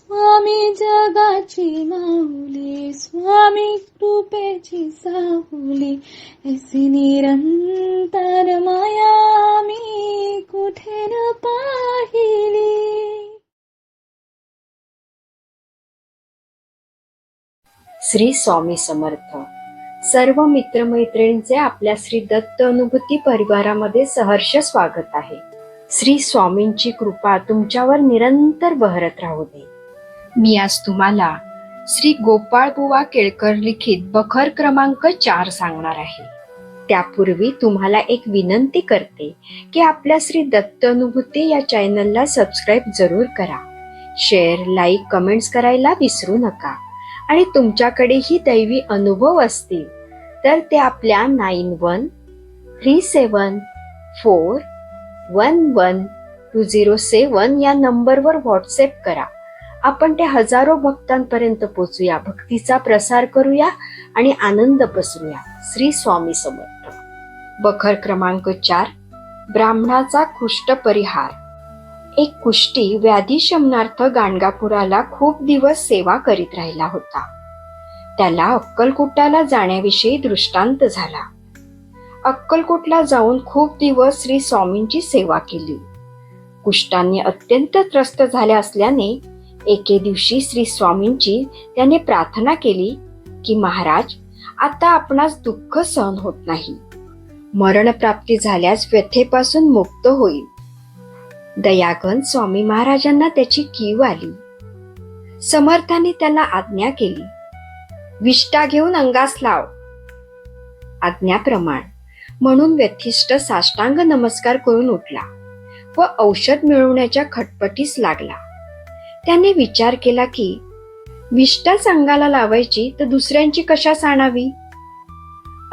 स्वामी जगाची माऊली, स्वामी कृपेची साहुली, ऐसी निरंतर माया मी कुठे न पाहिली. श्री स्वामी समर्थ. सर्व मित्रमैत्रिणींचे आपल्या श्री दत्त अनुभूती परिवारामध्ये सहर्ष स्वागत आहे. श्री स्वामींची कृपा तुमच्यावर निरंतर बहरत राहू दे. मी आज तुम्हाला श्री गोपाळ बुवा केळकर लिखित बखर क्रमांक 4 सांगणार आहे. त्यापूर्वी तुम्हाला एक विनंती करते की आपल्या श्री दत्त अनुभूती या चॅनलला सबस्क्राईब जरूर करा. शेअर, लाईक, कमेंट्स करायला विसरू नका. आणि तुमच्याकडेही दैवी अनुभव असतील तर ते आपल्या 9137411207 या नंबरवर व्हॉट्सअप करा. आपण ते हजारो भक्तांपर्यंत पोचूया, भक्तीचा प्रसार करूया आणि आनंद पसरूया. श्री स्वामी समर्थ. बखर क्रमांक 4. ब्राह्मणाचा कुष्ठ परिहार. एक कुष्टी व्याधी शमनार्थ गाणगापुराला खूप दिवस सेवा करीत राहिला होता. त्याला अक्कलकोटला जाण्याविषयी दृष्टांत झाला. अक्कलकोटला जाऊन खूप दिवस श्री स्वामींची सेवा केली. कुष्ठांनी अत्यंत त्रस्त झाले असल्याने एके दिवशी श्री स्वामींची त्याने प्रार्थना केली की महाराज, आता आपणास दुःख सहन होत नाही. मरणप्राप्ती झाल्यास व्यथेपासून मुक्त होईल. दयागण स्वामी महाराजांना त्याची कीव आली. समर्थाने त्याला आज्ञा केली, विष्टा घेऊन अंगास लाव. आज्ञाप्रमाण म्हणून व्यथिष्ट साष्टांग नमस्कार करून उठला व औषध मिळवण्याच्या खटपटीस लागला. त्याने विचार केला की विष्टाच अंगाला लावायची तर दुसऱ्यांची कशास आणावी.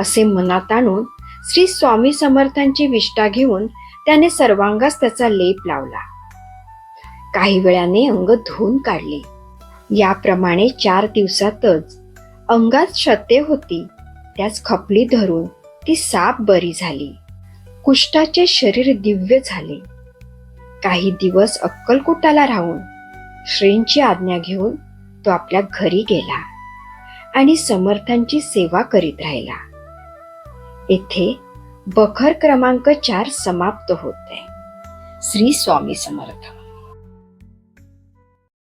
असे मनात आणून श्री स्वामी समर्थांची विष्टा घेऊन त्याने सर्वांगास त्याचा लेप लावला. काही वेळाने अंग धुवून काढले. याप्रमाणे 4 दिवसातच अंगात क्षते होती त्याच खपली धरून ती साप बरी झाली. कुष्ठाचे शरीर दिव्य झाले. काही दिवस अक्कलकोटाला राहून श्रींची आज्ञा घेऊन तो आपल्या घरी गेला आणि समर्थांची सेवा करीत राहिला. येथे बखर क्रमांक 4 समाप्त होते. श्री स्वामी समर्थ.